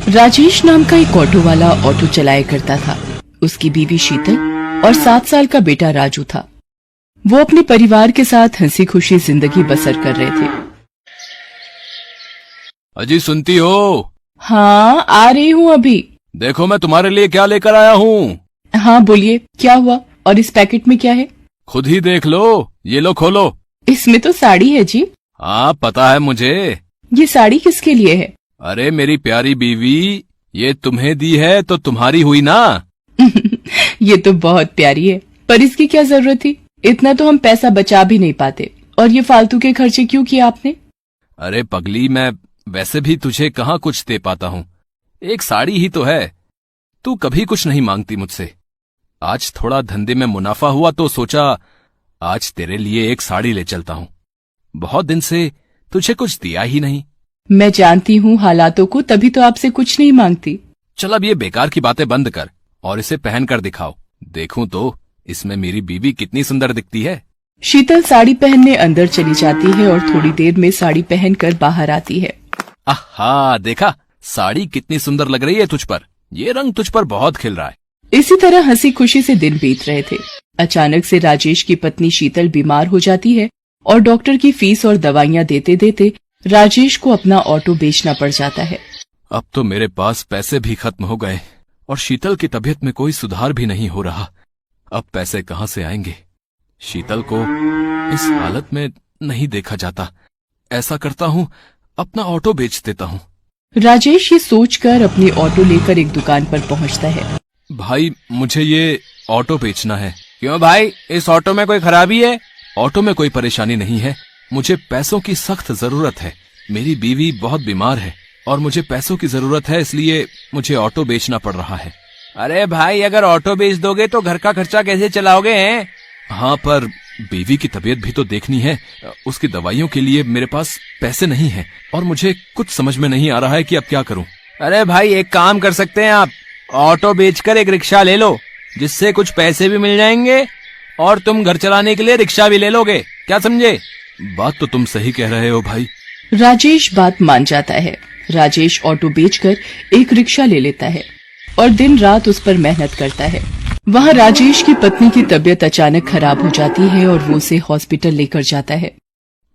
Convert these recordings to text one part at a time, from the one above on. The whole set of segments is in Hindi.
राजेश नाम का एक ऑटो वाला ऑटो चलाया करता था। उसकी बीवी शीतल और 7 साल का बेटा राजू था। वो अपने परिवार के साथ हंसी खुशी जिंदगी बसर कर रहे थे। अजी सुनती हो? हाँ, आ रही हूँ अभी। देखो मैं तुम्हारे लिए क्या लेकर आया हूँ। हाँ बोलिए, क्या हुआ? और इस पैकेट में क्या है? खुद ही देख लो, ये लो खोलो। इसमें तो साड़ी है जी। हाँ पता है मुझे। ये साड़ी किसके लिए है? अरे मेरी प्यारी बीवी, ये तुम्हें दी है तो तुम्हारी हुई ना। ये तो बहुत प्यारी है, पर इसकी क्या जरूरत थी? इतना तो हम पैसा बचा भी नहीं पाते। और ये फालतू के खर्चे क्यों किए आपने? अरे पगली, मैं वैसे भी तुझे कहाँ कुछ दे पाता हूँ। एक साड़ी ही तो है। तू कभी कुछ नहीं मांगती मुझसे। आज थोड़ा धंधे में मुनाफा हुआ तो सोचा आज तेरे लिए एक साड़ी ले चलता हूँ। बहुत दिन से तुझे कुछ दिया ही नहीं। मैं जानती हूँ हालातों को, तभी तो आपसे कुछ नहीं मांगती। चल अब ये बेकार की बातें बंद कर और इसे पहन कर दिखाओ। देखूं तो इसमें मेरी बीवी कितनी सुंदर दिखती है। शीतल साड़ी पहनने अंदर चली जाती है और थोड़ी देर में साड़ी पहनकर बाहर आती है। आहा, देखा साड़ी कितनी सुंदर लग रही है तुझ पर। ये रंग तुझ पर बहुत खिल रहा है। इसी तरह हंसी खुशी से दिन बीत रहे थे। अचानक से राजेश की पत्नी शीतल बीमार हो जाती है और डॉक्टर की फीस और दवाइयाँ देते देते राजेश को अपना ऑटो बेचना पड़ जाता है। अब तो मेरे पास पैसे भी खत्म हो गए और शीतल की तबीयत में कोई सुधार भी नहीं हो रहा। अब पैसे कहाँ से आएंगे? शीतल को इस हालत में नहीं देखा जाता। ऐसा करता हूँ, अपना ऑटो बेच देता हूँ। राजेश ये सोचकर अपनी ऑटो लेकर एक दुकान पर पहुँचता है। भाई मुझे ये ऑटो बेचना है। क्यों भाई, इस ऑटो में कोई खराबी है? ऑटो में कोई परेशानी नहीं है, मुझे पैसों की सख्त जरूरत है। मेरी बीवी बहुत बीमार है और मुझे पैसों की जरूरत है, इसलिए मुझे ऑटो बेचना पड़ रहा है। अरे भाई, अगर ऑटो बेच दोगे तो घर का खर्चा कैसे चलाओगे हैं? हाँ, पर बीवी की तबीयत भी तो देखनी है। उसकी दवाइयों के लिए मेरे पास पैसे नहीं है और मुझे कुछ समझ में नहीं आ रहा है कि अब क्या करूं। अरे भाई, एक काम कर सकते हैं आप। ऑटो बेचकर एक रिक्शा ले लो, जिससे कुछ पैसे भी मिल जाएंगे और तुम घर चलाने के लिए रिक्शा भी ले लोगे। क्या समझे? बात तो तुम सही कह रहे हो भाई। राजेश बात मान जाता है। राजेश ऑटो बेचकर एक रिक्शा ले लेता है और दिन रात उस पर मेहनत करता है। वहाँ राजेश की पत्नी की तबीयत अचानक खराब हो जाती है और वो उसे हॉस्पिटल लेकर जाता है।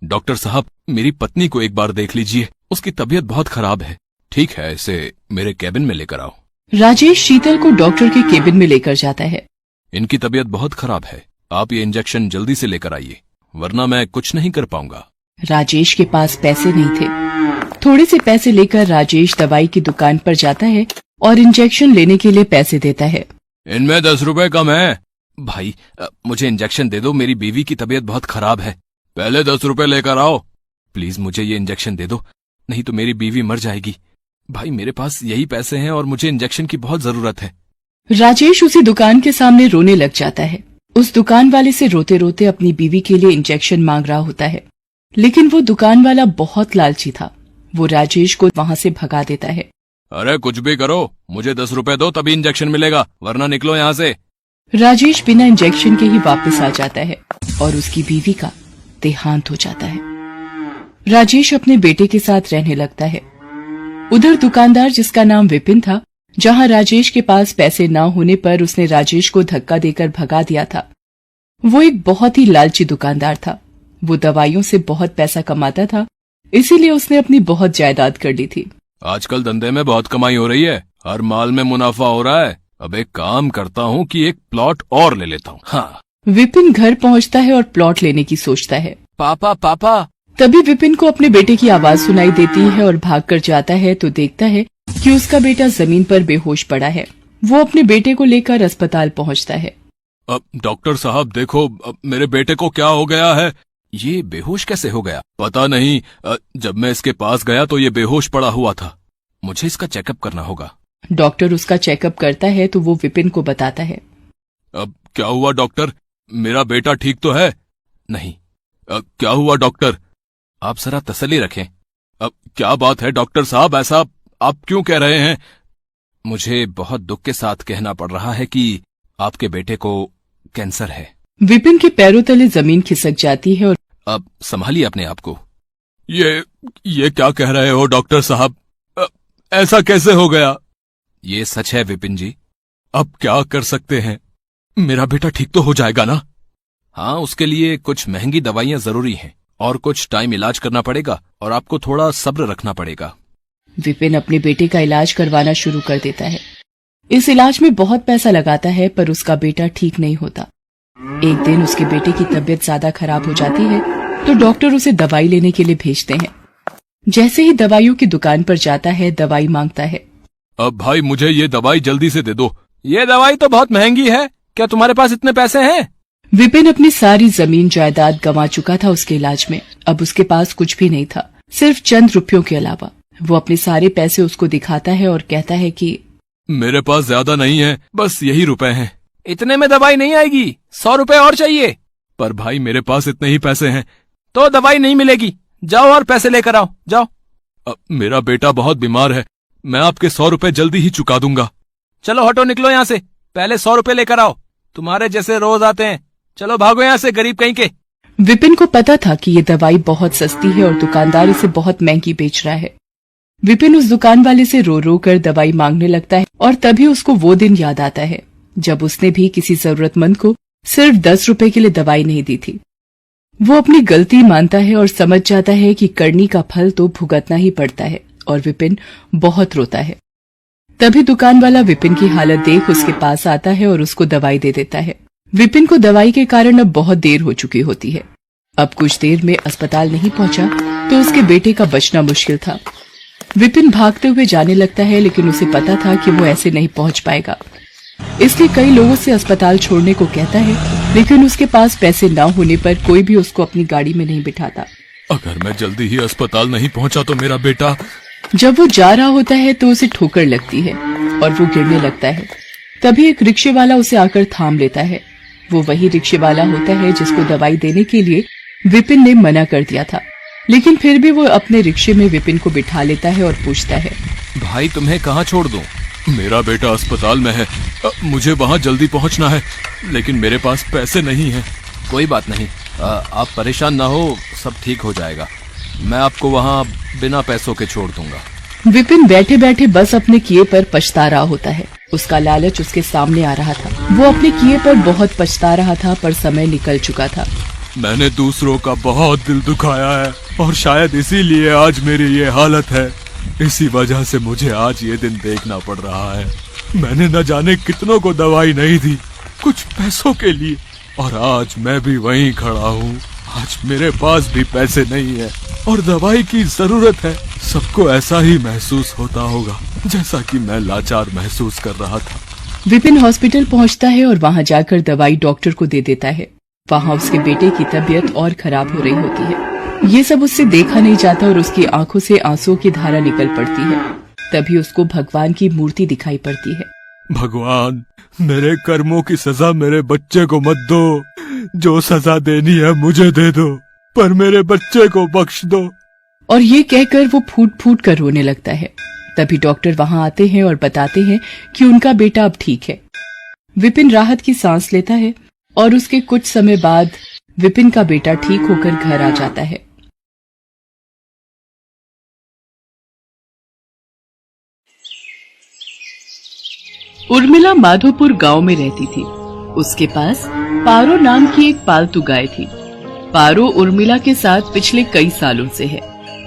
डॉक्टर साहब, मेरी पत्नी को एक बार देख लीजिए, उसकी तबीयत बहुत खराब है। ठीक है, इसे मेरे केबिन में लेकर आओ। राजेश शीतल को डॉक्टर के केबिन में लेकर जाता है। इनकी तबीयत बहुत खराब है, आप ये इंजेक्शन जल्दी से लेकर आइए, वरना मैं कुछ नहीं कर पाऊंगा। राजेश के पास पैसे नहीं थे। थोड़े से पैसे लेकर राजेश दवाई की दुकान पर जाता है और इंजेक्शन लेने के लिए पैसे देता है। इनमें 10 रुपए कम है। भाई मुझे इंजेक्शन दे दो, मेरी बीवी की तबीयत बहुत खराब है। पहले 10 रुपए लेकर आओ। प्लीज मुझे ये इंजेक्शन दे दो, नहीं तो मेरी बीवी मर जाएगी। भाई मेरे पास यही पैसे हैं और मुझे इंजेक्शन की बहुत जरूरत है। राजेश उसी दुकान के सामने रोने लग जाता है। उस दुकान वाले से रोते रोते अपनी बीवी के लिए इंजेक्शन मांग रहा होता है, लेकिन वो दुकान वाला बहुत लालची था। वो राजेश को वहाँ से भगा देता है। अरे कुछ भी करो, मुझे 10 रुपए दो तभी इंजेक्शन मिलेगा, वरना निकलो यहाँ से। राजेश बिना इंजेक्शन के ही वापस आ जाता है और उसकी बीवी का देहांत हो जाता है। राजेश अपने बेटे के साथ रहने लगता है। उधर दुकानदार, जिसका नाम विपिन था, जहां राजेश के पास पैसे न होने पर उसने राजेश को धक्का देकर भगा दिया था, वो एक बहुत ही लालची दुकानदार था। वो दवाइयों से बहुत पैसा कमाता था, इसीलिए उसने अपनी बहुत जायदाद कर ली थी। आजकल धंधे में बहुत कमाई हो रही है, हर माल में मुनाफा हो रहा है। अब एक काम करता हूँ कि एक प्लॉट और ले लेता हूँ। हाँ। विपिन घर पहुँचता है और प्लॉट लेने की सोचता है। पापा पापा। तभी विपिन को अपने बेटे की आवाज सुनाई देती है और भागकर जाता है तो देखता है कि उसका बेटा जमीन पर बेहोश पड़ा है। वो अपने बेटे को लेकर अस्पताल पहुंचता है। अब डॉक्टर साहब देखो, अब मेरे बेटे को क्या हो गया है? ये बेहोश कैसे हो गया? पता नहीं, जब मैं इसके पास गया तो ये बेहोश पड़ा हुआ था। मुझे इसका चेकअप करना होगा। डॉक्टर उसका चेकअप करता है तो वो विपिन को बताता है। अब क्या हुआ डॉक्टर? मेरा बेटा ठीक तो है? नहीं। क्या हुआ डॉक्टर? आप जरा तसल्ली रखें। अब क्या बात है डॉक्टर साहब, ऐसा आप क्यों कह रहे हैं? मुझे बहुत दुख के साथ कहना पड़ रहा है कि आपके बेटे को कैंसर है। विपिन के पैरों तले जमीन खिसक जाती है और अब संभालिए अपने आप को। ये क्या कह रहे हो डॉक्टर साहब? ऐसा कैसे हो गया? ये सच है विपिन जी। अब क्या कर सकते हैं? मेरा बेटा ठीक तो हो जाएगा ना? हाँ, उसके लिए कुछ महंगी दवाइयां जरूरी हैं और कुछ टाइम इलाज करना पड़ेगा और आपको थोड़ा सब्र रखना पड़ेगा। विपिन अपने बेटे का इलाज करवाना शुरू कर देता है। इस इलाज में बहुत पैसा लगाता है पर उसका बेटा ठीक नहीं होता। एक दिन उसके बेटे की तबीयत ज्यादा खराब हो जाती है तो डॉक्टर उसे दवाई लेने के लिए भेजते हैं। जैसे ही दवाइयों की दुकान पर जाता है, दवाई मांगता है। अब भाई मुझे ये दवाई जल्दी से दे दो। ये दवाई तो बहुत महंगी है, क्या तुम्हारे पास इतने पैसे हैं? विपिन अपनी सारी जमीन जायदाद गंवा चुका था उसके इलाज में। अब उसके पास कुछ भी नहीं था, सिर्फ चंद रुपयों के अलावा। वो अपने सारे पैसे उसको दिखाता है और कहता है कि मेरे पास ज्यादा नहीं है, बस यही रुपए हैं। इतने में दवाई नहीं आएगी, 100 रुपए और चाहिए। पर भाई मेरे पास इतने ही पैसे हैं। तो दवाई नहीं मिलेगी, जाओ और पैसे लेकर आओ, जाओ। मेरा बेटा बहुत बीमार है, मैं आपके 100 रुपए जल्दी ही चुका दूंगा। चलो हटो, निकलो यहाँ से, पहले 100 रुपए लेकर आओ। तुम्हारे जैसे रोज आते हैं, चलो भागो यहाँ से, गरीब कहीं के। विपिन को पता था कि ये दवाई बहुत सस्ती है और दुकानदार इसे बहुत महंगी बेच रहा है। विपिन उस दुकान वाले से रो रो कर दवाई मांगने लगता है और तभी उसको वो दिन याद आता है जब उसने भी किसी जरूरतमंद को सिर्फ 10 रुपए के लिए दवाई नहीं दी थी। वो अपनी गलती मानता है और समझ जाता है कि करनी का फल तो भुगतना ही पड़ता है और विपिन बहुत रोता है। तभी दुकान वाला विपिन की हालत देख उसके पास आता है और उसको दवाई दे देता है। विपिन को दवाई के कारण अब बहुत देर हो चुकी होती है। अब कुछ देर में अस्पताल नहीं पहुंचा तो उसके बेटे का बचना मुश्किल था। विपिन भागते हुए जाने लगता है लेकिन उसे पता था कि वो ऐसे नहीं पहुंच पाएगा, इसलिए कई लोगों से अस्पताल छोड़ने को कहता है, लेकिन उसके पास पैसे न होने पर कोई भी उसको अपनी गाड़ी में नहीं बिठाता। अगर मैं जल्दी ही अस्पताल नहीं पहुंचा तो मेरा बेटा। जब वो जा रहा होता है तो उसे ठोकर लगती है और वो गिरने लगता है। तभी एक रिक्शे वाला उसे आकर थाम लेता है। वो वही रिक्शे वाला होता है जिसको दवाई देने के लिए विपिन ने मना कर दिया था, लेकिन फिर भी वो अपने रिक्शे में विपिन को बिठा लेता है और पूछता है, भाई तुम्हें कहाँ छोड़ दूं? मेरा बेटा अस्पताल में है, मुझे वहाँ जल्दी पहुँचना है, लेकिन मेरे पास पैसे नहीं हैं। कोई बात नहीं, आप परेशान ना हो, सब ठीक हो जाएगा। मैं आपको वहाँ बिना पैसों के छोड़ दूंगा। विपिन बैठे बैठे बस अपने किए पर पछता रहा होता है। उसका लालच उसके सामने आ रहा था। वो अपने किए पर बहुत पछता रहा था पर समय निकल चुका था। मैंने दूसरों का बहुत दिल दुखाया है और शायद इसीलिए आज मेरी ये हालत है। इसी वजह से मुझे आज ये दिन देखना पड़ रहा है। मैंने न जाने कितनों को दवाई नहीं दी, कुछ पैसों के लिए, और आज मैं भी वहीं खड़ा हूँ। आज मेरे पास भी पैसे नहीं है और दवाई की जरूरत है। सबको ऐसा ही महसूस होता होगा जैसा कि मैं लाचार महसूस कर रहा था। विपिन हॉस्पिटल पहुंचता है और वहां जाकर दवाई डॉक्टर को दे देता है। वहां उसके बेटे की तबीयत और खराब हो रही होती है। ये सब उससे देखा नहीं जाता और उसकी आंखों से आंसुओं की धारा निकल पड़ती है। तभी उसको भगवान की मूर्ति दिखाई पड़ती है। भगवान, मेरे कर्मों की सजा मेरे बच्चे को मत दो। जो सजा देनी है मुझे दे दो, पर मेरे बच्चे को बख्श दो। और ये कहकर वो फूट फूट कर रोने लगता है। तभी डॉक्टर वहां आते हैं और बताते हैं कि उनका बेटा अब ठीक है। विपिन राहत की सांस लेता है और उसके कुछ समय बाद विपिन का बेटा ठीक होकर घर आ जाता है। उर्मिला माधोपुर गांव में रहती थी। उसके पास पारो नाम की एक पालतू गाय थी। पारो उर्मिला के साथ पिछले कई सालों से है।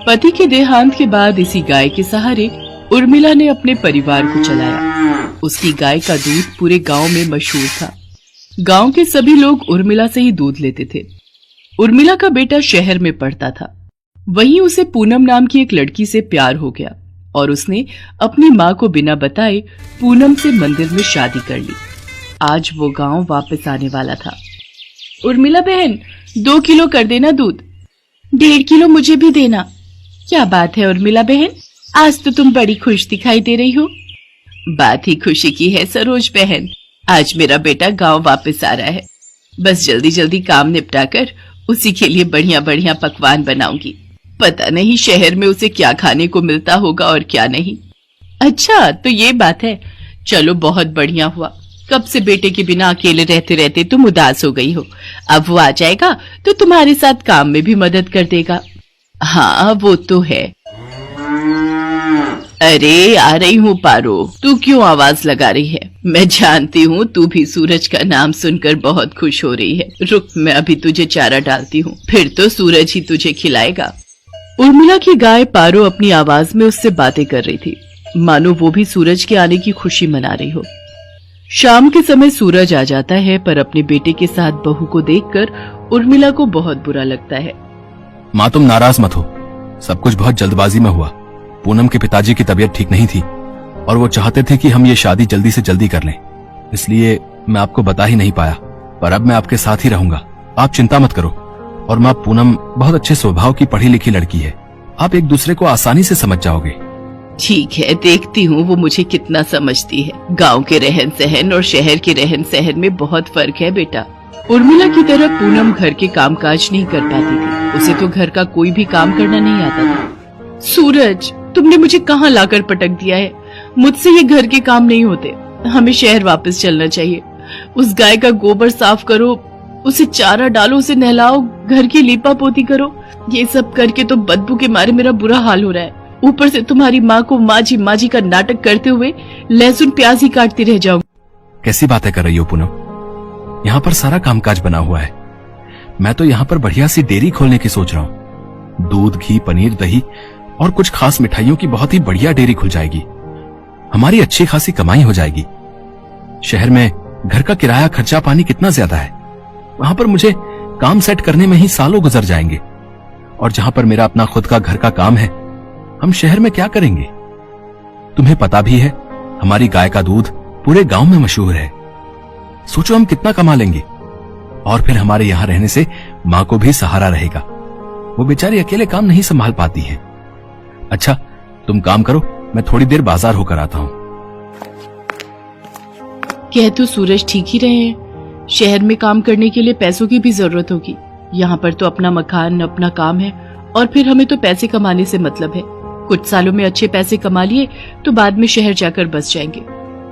पति के देहांत के बाद इसी गाय के सहारे उर्मिला ने अपने परिवार को चलाया। उसकी गाय का दूध पूरे गांव में मशहूर था। गांव के सभी लोग उर्मिला से ही दूध लेते थे। उर्मिला का बेटा शहर में पढ़ता था। वहीं उसे पूनम नाम की एक लड़की से प्यार हो गया और उसने अपनी माँ को बिना बताए पूनम से मंदिर में शादी कर ली। आज वो गांव वापस आने वाला था। उर्मिला बहन, 2 किलो कर देना दूध। 1.5 किलो मुझे भी देना। क्या बात है उर्मिला बहन, आज तो तुम बड़ी खुश दिखाई दे रही हो। बात ही खुशी की है सरोज बहन, आज मेरा बेटा गांव वापस आ रहा है। बस जल्दी जल्दी काम निपटा कर उसी के लिए बढ़िया बढ़िया पकवान बनाऊंगी। पता नहीं शहर में उसे क्या खाने को मिलता होगा और क्या नहीं। अच्छा तो ये बात है, चलो बहुत बढ़िया हुआ। कब से बेटे के बिना अकेले रहते रहते तुम उदास हो गई हो। अब वो आ जाएगा तो तुम्हारे साथ काम में भी मदद कर देगा। हाँ वो तो है। अरे आ रही हूँ पारो, तू क्यों आवाज लगा रही है? मैं जानती हूँ तू भी सूरज का नाम सुनकर बहुत खुश हो रही है। रुक, मैं अभी तुझे चारा डालती हूँ, फिर तो सूरज ही तुझे खिलाएगा। उर्मिला की गाय पारो अपनी आवाज में उससे बातें कर रही थी, मानो वो भी सूरज के आने की खुशी मना रही हो। शाम के समय सूरज आ जाता है, पर अपने बेटे के साथ बहू को देखकर उर्मिला को बहुत बुरा लगता है। माँ तुम नाराज मत हो, सब कुछ बहुत जल्दबाजी में हुआ। पूनम के पिताजी की तबीयत ठीक नहीं थी और वो चाहते थे कि हम ये शादी जल्दी से जल्दी कर लें, इसलिए मैं आपको बता ही नहीं पाया, पर अब मैं आपके साथ ही रहूंगा। आप चिंता मत करो। और माँ, पूनम बहुत अच्छे स्वभाव की पढ़ी लिखी लड़की है, आप एक दूसरे को आसानी से समझ जाओगे। ठीक है, देखती हूँ वो मुझे कितना समझती है। गांव के रहन सहन और शहर के रहन सहन में बहुत फर्क है बेटा। उर्मिला की तरह पूनम घर के कामकाज नहीं कर पाती थी, उसे तो घर का कोई भी काम करना नहीं आता था। सूरज, तुमने मुझे कहाँ लाकर पटक दिया है? मुझसे ये घर के काम नहीं होते, हमें शहर वापस चलना चाहिए। उस गाय का गोबर साफ करो, उसे चारा डालो, उसे नहलाओ, घर की लीपा पोती करो। ये सब करके तो बदबू के मारे मेरा बुरा हाल हो रहा है। ऊपर से तुम्हारी माँ को माजी माजी का नाटक करते हुए लहसुन प्याज ही काटती रह जाऊंगी। कैसी बातें कर रही हो पूनम? यहाँ पर सारा कामकाज बना हुआ है। मैं तो यहाँ पर बढ़िया सी डेयरी खोलने की सोच रहा हूँ। दूध, घी, पनीर, दही और कुछ खास मिठाइयों की बहुत ही बढ़िया डेयरी खुल जाएगी। हमारी अच्छी खासी कमाई हो जाएगी। शहर में घर का किराया, खर्चा पानी कितना ज्यादा है, वहां पर मुझे काम सेट करने में ही सालों गुजर जाएंगे। और जहां पर मेरा अपना खुद का घर का काम है, हम शहर में क्या करेंगे? तुम्हें पता भी है, हमारी गाय का दूध पूरे गांव में मशहूर है। सोचो हम कितना कमा लेंगे। और फिर हमारे यहाँ रहने से माँ को भी सहारा रहेगा। वो बेचारी अकेले काम नहीं संभाल पाती है। अच्छा, तुम काम करो, मैं थोड़ी देर बाजार होकर आता हूँ। कह तो सूरज ठीक ही रहे हैं, शहर में काम करने के लिए पैसों की भी जरूरत होगी। यहाँ पर तो अपना मकान, अपना काम है, और फिर हमें तो पैसे कमाने से मतलब है। कुछ सालों में अच्छे पैसे कमा लिए तो बाद में शहर जाकर बस जाएंगे।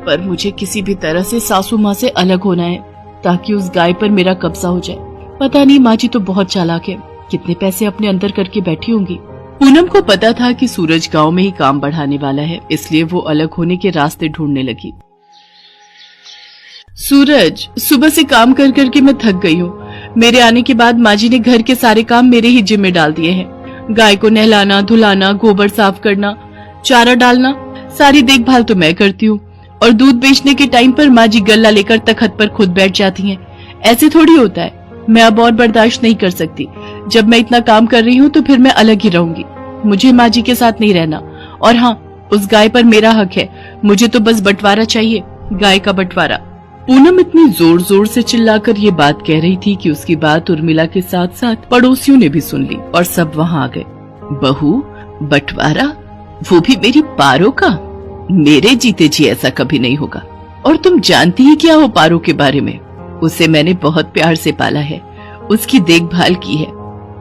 पर मुझे किसी भी तरह से सासू माँ से अलग होना है, ताकि उस गाय पर मेरा कब्जा हो जाए। पता नहीं, माँ जी तो बहुत चालाक है, कितने पैसे अपने अंदर करके बैठी होंगी। पूनम को पता था कि सूरज गांव में ही काम बढ़ाने वाला है, इसलिए वो अलग होने के रास्ते ढूंढने लगी। सूरज, सुबह से काम कर करके मैं थक गई हूँ। मेरे आने के बाद माँ जी ने घर के सारे काम मेरे ही जिम्मे डाल दिए हैं। गाय को नहलाना, धुलाना, गोबर साफ करना, चारा डालना, सारी देखभाल तो मैं करती हूँ। और दूध बेचने के टाइम पर माँ जी गल्ला लेकर तखत पर खुद बैठ जाती हैं। ऐसे थोड़ी होता है। मैं अब और बर्दाश्त नहीं कर सकती। जब मैं इतना काम कर रही हूँ तो फिर मैं अलग ही रहूंगी। मुझे माँ जी के साथ नहीं रहना। और हाँ, उस गाय पर मेरा हक है, मुझे तो बस बंटवारा चाहिए, गाय का बंटवारा। पूनम इतनी जोर जोर से चिल्लाकर ये बात कह रही थी कि उसकी बात उर्मिला के साथ साथ पड़ोसियों ने भी सुन ली और सब वहाँ आ गए। बहू, बंटवारा? वो भी मेरी पारो का? मेरे जीते जी ऐसा कभी नहीं होगा। और तुम जानती ही क्या हो पारो के बारे में? उसे मैंने बहुत प्यार से पाला है, उसकी देखभाल की है।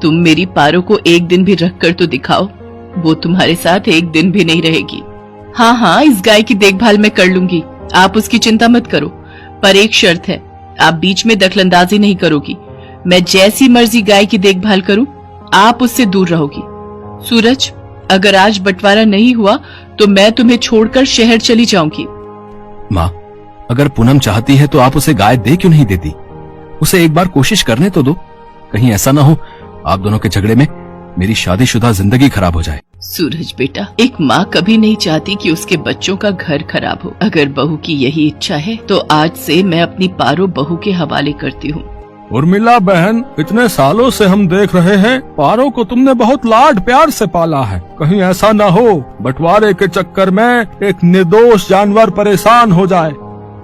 तुम मेरी पारो को एक दिन भी रख कर तो दिखाओ, वो तुम्हारे साथ एक दिन भी नहीं रहेगी। हाँ हाँ, इस गाय की देखभाल मैं कर लूंगी, आप उसकी चिंता मत करो। पर एक शर्त है, आप बीच में दखलंदाजी नहीं करोगी। मैं जैसी मर्जी गाय की देखभाल करूं, आप उससे दूर रहोगी। सूरज, अगर आज बंटवारा नहीं हुआ तो मैं तुम्हें छोड़कर शहर चली जाऊंगी। माँ, अगर पूनम चाहती है तो आप उसे गाय दे क्यों नहीं देती? उसे एक बार कोशिश करने तो दो। कहीं ऐसा ना हो आप दोनों के झगड़े में मेरी शादीशुदा जिंदगी खराब हो जाए। सूरज बेटा, एक माँ कभी नहीं चाहती कि उसके बच्चों का घर खराब हो। अगर बहू की यही इच्छा है तो आज से मैं अपनी पारो बहू के हवाले करती हूँ। उर्मिला बहन, इतने सालों से हम देख रहे हैं पारो को तुमने बहुत लाड प्यार से पाला है। कहीं ऐसा न हो बंटवारे के चक्कर में एक निर्दोष जानवर परेशान हो जाए।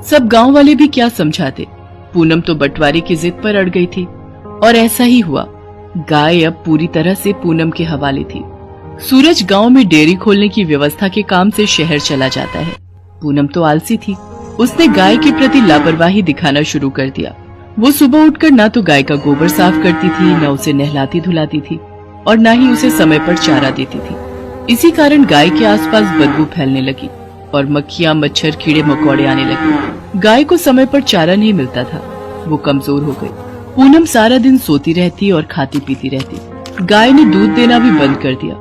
सब गांव वाले भी क्या समझाते। पूनम तो बंटवारे की जिद पर अड़ गई थी और ऐसा ही हुआ। गाय अब पूरी तरह से पूनम के हवाले थी। सूरज गांव में डेयरी खोलने की व्यवस्था के काम से शहर चला जाता है। पूनम तो आलसी थी, उसने गाय के प्रति लापरवाही दिखाना शुरू कर दिया। वो सुबह उठकर ना तो गाय का गोबर साफ करती थी, न उसे नहलाती धुलाती थी और न ही उसे समय पर चारा देती थी। इसी कारण गाय के आसपास बदबू फैलने लगी और मक्खियां, मच्छर, कीड़े मकोड़े आने लगे। गाय को समय पर चारा नहीं मिलता था, वो कमजोर हो गई। पूनम सारा दिन सोती रहती और खाती पीती रहती। गाय ने दूध देना भी बंद कर दिया।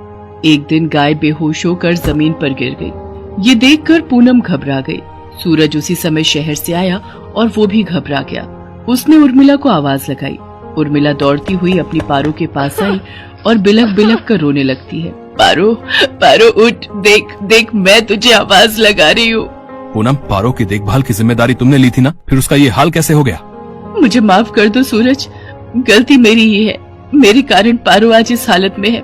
एक दिन गाय बेहोश होकर जमीन पर गिर गई। ये देखकर पूनम घबरा गई। सूरज उसी समय शहर से आया और वो भी घबरा गया। उसने उर्मिला को आवाज लगाई। उर्मिला दौड़ती हुई अपनी पारो के पास आई और बिलख बिलख कर रोने लगती है। पारो, पारो उठ, देख देख मैं तुझे आवाज लगा रही हूँ। पूनम, पारो की देखभाल की जिम्मेदारी तुमने ली थी ना, फिर उसका ये हाल कैसे हो गया? मुझे माफ कर दो सूरज, गलती मेरी ही है। मेरे कारण पारो आज इस हालत में है।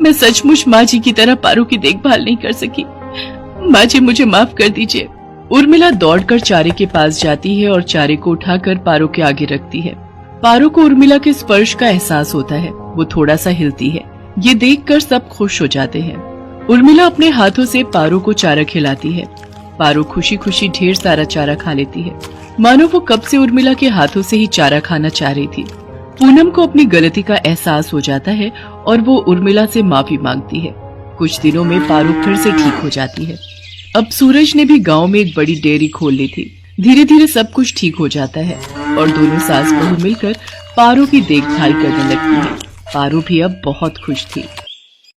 मैं सचमुच माँ जी की तरह पारो की देखभाल नहीं कर सकी। माँ जी मुझे माफ कर दीजिए। उर्मिला दौड़कर चारे के पास जाती है और चारे को उठाकर पारो के आगे रखती है। पारो को उर्मिला के स्पर्श का एहसास होता है। वो थोड़ा सा हिलती है। ये देखकर सब खुश हो जाते हैं। उर्मिला अपने हाथों से पारो को चारा खिलाती है। पारो खुशी खुशी ढेर सारा चारा खा लेती है, मानो वो कब से उर्मिला के हाथों से ही चारा खाना चाह रही थी। पूनम को अपनी गलती का एहसास हो जाता है और वो उर्मिला से माफी मांगती है। कुछ दिनों में पारो फिर से ठीक हो जाती है। अब सूरज ने भी गांव में एक बड़ी डेयरी खोल ली थी। धीरे धीरे सब कुछ ठीक हो जाता है और दोनों सास बहू मिलकर पारो की देखभाल करने लगती है। पारो भी अब बहुत खुश थी।